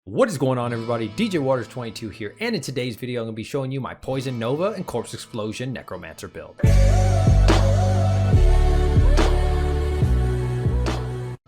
What is going on, everybody? DJ Waters 22 here, and in today's video I'm going to be showing you my Poison Nova and Corpse Explosion Necromancer build.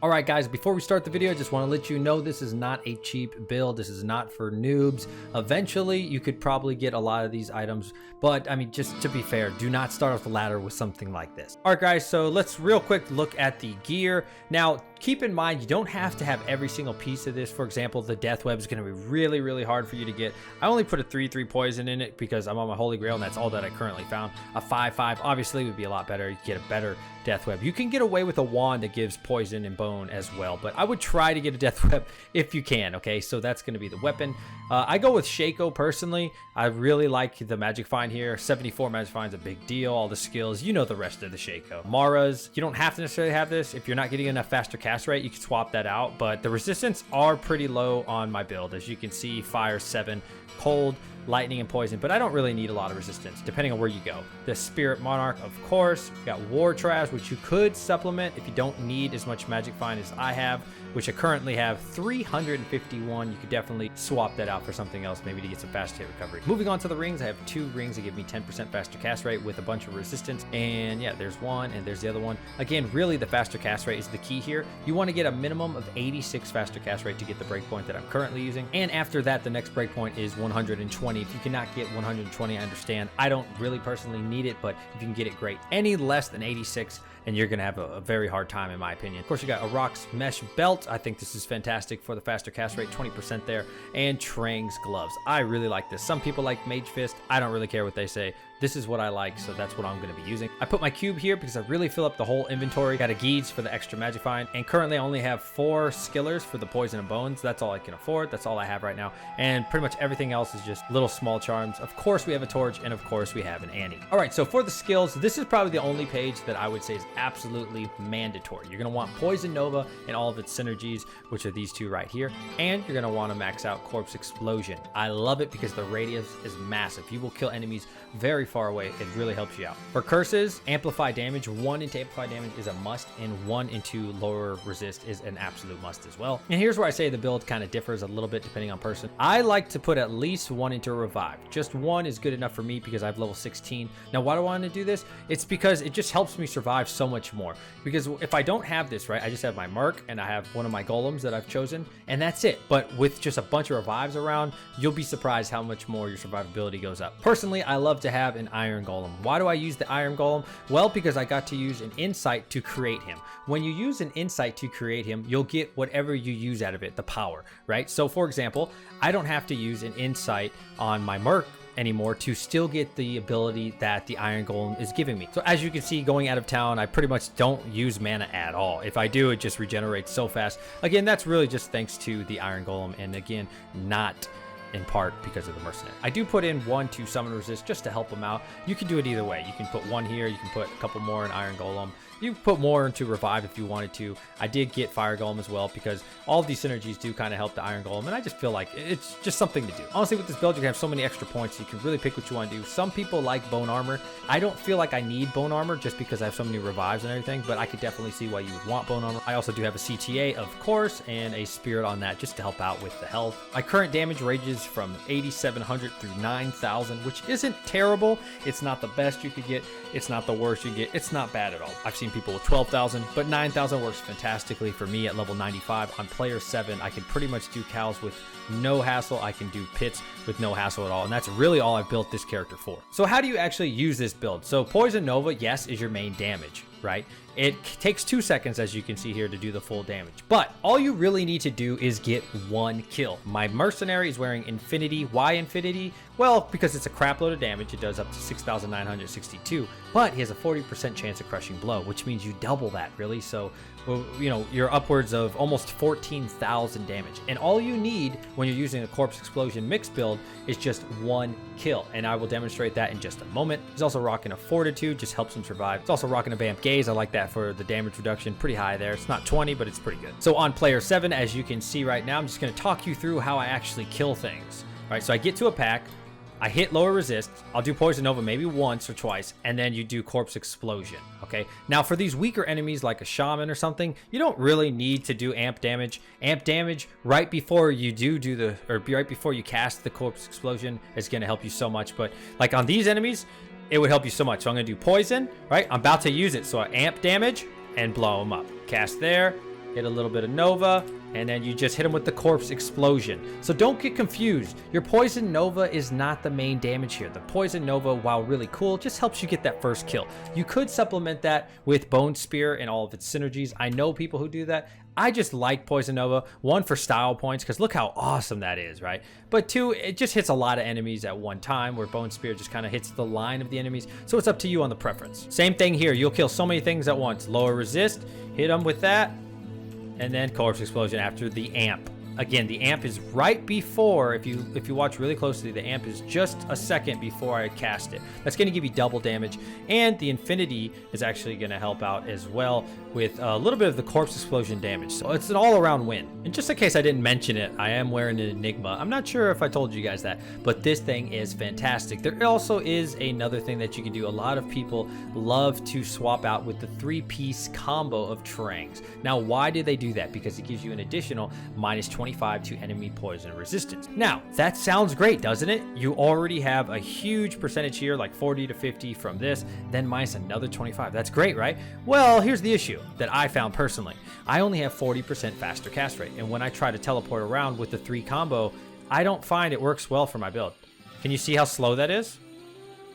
Alright guys, before we start the video, I just want to let you know this is not a cheap build. This is not for noobs. Eventually, you could probably get a lot of these items, but I mean, just to be fair, do not start off the ladder with something like this. Alright guys, so let's real quick look at the gear. Now, keep in mind, you don't have to have every single piece of this. For example, the death web is going to be really hard for you to get. I only put a 3/3 poison in it because I'm on my holy grail and that's all that I currently found. A 5/5 obviously would be a lot better. You get a better death web. You can get away with a wand that gives poison and bone as well, but I would try to get a death web if you can. Okay, so that's going to be the weapon. I go with Shaco personally. I really like the magic find here. 74 magic find is a big deal. All the skills, you know the rest of the Shaco. Mara's, you don't have to necessarily have this. If you're not getting enough faster cast rate, you can swap that out, but the resistance are pretty low on my build. As you can see, fire 7, cold, lightning, and poison, but I don't really need a lot of resistance depending on where you go. The Spirit Monarch, of course. You got War Trash, which you could supplement if you don't need as much magic find as I have, which I currently have 351. You could definitely swap that out for something else, maybe to get some fast hit recovery. Moving on to the rings, I have 2 rings that give me 10% faster cast rate with a bunch of resistance, and yeah, there's one and there's the other one. Again, really the faster cast rate is the key here. You want to get a minimum of 86 faster cast rate to get the breakpoint that I'm currently using, and after that the next breakpoint is 120. If you cannot get 120, I understand. I don't really personally need it, but if you can get it, great. Any less than 86 and you're gonna have a very hard time, in my opinion. Of course, you got a Rock's mesh belt. I think this is fantastic for the faster cast rate, 20% there, and Trang's gloves. I really like this. Some people like Mage Fist. I don't really care what they say. This is what I like, so that's what I'm going to be using. I put my cube here because I really fill up the whole inventory. Got a Geeds for the extra magic find, and currently I only have 4 skillers for the poison and bones. That's all I can afford. That's all I have right now, and pretty much everything else is just little small charms. Of course, we have a torch, and of course, we have an Annie. All right, so for the skills, this is probably the only page that I would say is absolutely mandatory. You're going to want Poison Nova and all of its synergies, which are these 2 right here, and you're going to want to max out Corpse Explosion. I love it because the radius is massive. You will kill enemies very far away. It really helps you out. For curses, amplify damage. 1 into amplify damage is a must, and 1 into lower resist is an absolute must as well. And here's where I say the build kind of differs a little bit depending on person. I like to put at least 1 into revive. Just 1 is good enough for me because I have level 16. Now, why do I want to do this? It's because it just helps me survive so much more. Because if I don't have this, right, I just have my Merc and I have one of my golems that I've chosen, and that's it. But with just a bunch of revives around, you'll be surprised how much more your survivability goes up. Personally, I love to have an Iron Golem. Why do I use the Iron Golem? Well, because I got to use an insight to create him. When you use an insight to create him, you'll get whatever you use out of it, the power, right? So for example, I don't have to use an insight on my Merc anymore to still get the ability that the Iron Golem is giving me. So as you can see, going out of town, I pretty much don't use mana at all. If I do, it just regenerates so fast. Again, that's really just thanks to the Iron Golem, and again, not in part because of the mercenary. I do put in 1 to summon resist just to help them out. You can do it either way. You can put 1 here, you can put a couple more in Iron Golem. You can put more into revive if you wanted to. I did get Fire Golem as well because all of these synergies do kind of help the Iron Golem, and I just feel like it's just something to do. Honestly, with this build, you can have so many extra points. You can really pick what you want to do. Some people like bone armor. I don't feel like I need bone armor just because I have so many revives and everything, but I could definitely see why you would want bone armor. I also do have a CTA, of course, and a spirit on that just to help out with the health. My current damage ranges from 8,700 through 9,000, which isn't terrible. It's not the best you could get. It's not the worst you can get. It's not bad at all. I've seen people with 12,000, but 9,000 works fantastically for me at level 95. On player 7, I can pretty much do cows with no hassle. I can do pits with no hassle at all, and that's really all I've built this character for. So how do you actually use this build? So Poison Nova, yes, is your main damage, right? It takes 2 seconds, as you can see here, to do the full damage, but all you really need to do is get 1 kill. My mercenary is wearing Infinity. Why Infinity? Well, because it's a crap load of damage. It does up to 6,962, but he has a 40% chance of crushing blow, which means you double that, really. So, well, you know, you're upwards of almost 14,000 damage, and all you need when you're using a Corpse Explosion mixed build is just 1 kill, and I will demonstrate that in just a moment. He's also rocking a Fortitude, just helps him survive. He's also rocking a Vamp Gaze. I like that for the damage reduction, pretty high there. It's not 20, but it's pretty good. So on player 7, as you can see right now, I'm just going to talk you through how I actually kill things. All right, so I get to a pack. I hit lower resist. I'll do Poison Nova maybe once or twice, and then you do Corpse Explosion, okay? Now, for these weaker enemies like a Shaman or something, you don't really need to do amp damage. Amp damage right before you right before you cast the Corpse Explosion is going to help you so much. But like on these enemies, it would help you so much. So I'm going to do Poison, right? I'm about to use it, so I amp damage and blow them up. Cast there, hit a little bit of Nova, and then you just hit him with the Corpse Explosion. So don't get confused. Your Poison Nova is not the main damage here. The Poison Nova, while really cool, just helps you get that first kill. You could supplement that with Bone Spear and all of its synergies. I know people who do that. I just like Poison Nova, one, for style points, because look how awesome that is, right? But two, it just hits a lot of enemies at one time, where Bone Spear just kind of hits the line of the enemies. So it's up to you on the preference. Same thing here. You'll kill so many things at once. Lower resist, hit them with that, and then Corpse Explosion after the amp. Again, the amp is right before, if you watch really closely, the amp is just a second before I cast it. That's going to give you double damage, and the Infinity is actually going to help out as well with a little bit of the Corpse Explosion damage. So it's an all-around win. And just in case I didn't mention it, I am wearing an Enigma. I'm not sure if I told you guys that, but this thing is fantastic. There also is another thing that you can do. A lot of people love to swap out with the 3-piece combo of Trangs. Now, why do they do that? Because it gives you an additional minus 25 to enemy poison resistance. Now, that sounds great, doesn't it? You already have a huge percentage here, like 40 to 50 from this, then minus another 25. That's great, right? Well, here's the issue that I found personally. I only have 40% faster cast rate, and when I try to teleport around with the 3 combo, I don't find it works well for my build. Can you see how slow that is?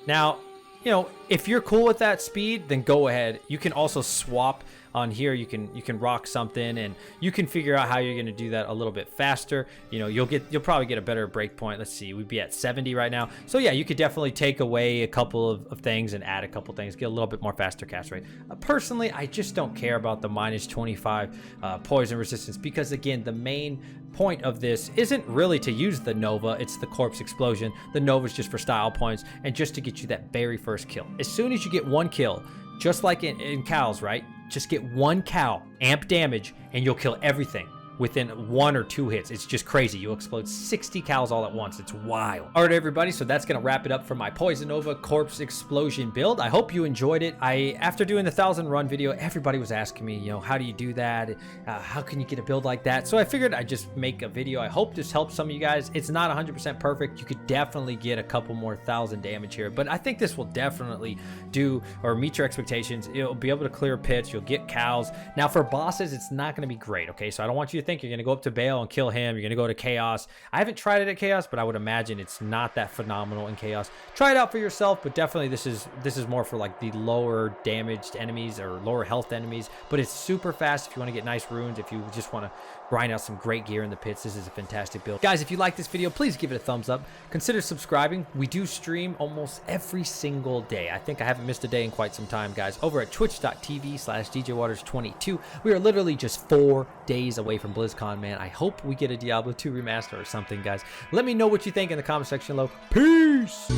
Now, you know, if you're cool with that speed, then go ahead. You can also swap on here. You can rock something, and you can figure out how you're going to do that a little bit faster. You know, you'll probably get a better break point. Let's see, we'd be at 70 right now. So yeah, you could definitely take away a couple of things and add a couple things, get a little bit more faster cast rate. Personally, I just don't care about the minus 25 poison resistance, because again, the main point of this isn't really to use the Nova, it's the Corpse Explosion. The Nova is just for style points and just to get you that very first kill. As soon as you get one kill, just like in cows, right? Just get one cow, amp damage, and you'll kill everything within 1 or 2 hits. It's just crazy. You'll explode 60 cows all at once. It's wild. All right, everybody, so that's going to wrap it up for my Poison Nova Corpse Explosion build. I hope you enjoyed it. After doing the 1,000 run video, everybody was asking me, you know, how do you do that? How can you get a build like that? So I figured I'd just make a video. I hope this helps some of you guys. It's not 100% perfect. You could definitely get a couple more 1,000 damage here, but I think this will definitely do or meet your expectations. It'll be able to clear pits. You'll get cows. Now, for bosses, it's not going to be great, okay? So I don't want you to think you're going to go up to Baal and kill him. You're going to go to Chaos. I haven't tried it at Chaos, but I would imagine it's not that phenomenal in Chaos. Try it out for yourself, but definitely this is more for like the lower damaged enemies or lower health enemies, but it's super fast if you want to get nice runes. If you just want to grind out some great gear in the pits, this is a fantastic build. Guys, if you like this video, please give it a thumbs up. Consider subscribing. We do stream almost every single day. I think I haven't missed a day in quite some time, guys, over at twitch.tv/DJWaters22. We are literally just 4 days away from BlizzCon, man. I hope we get a Diablo 2 remaster or something, guys. Let me know what you think in the comment section below. Peace!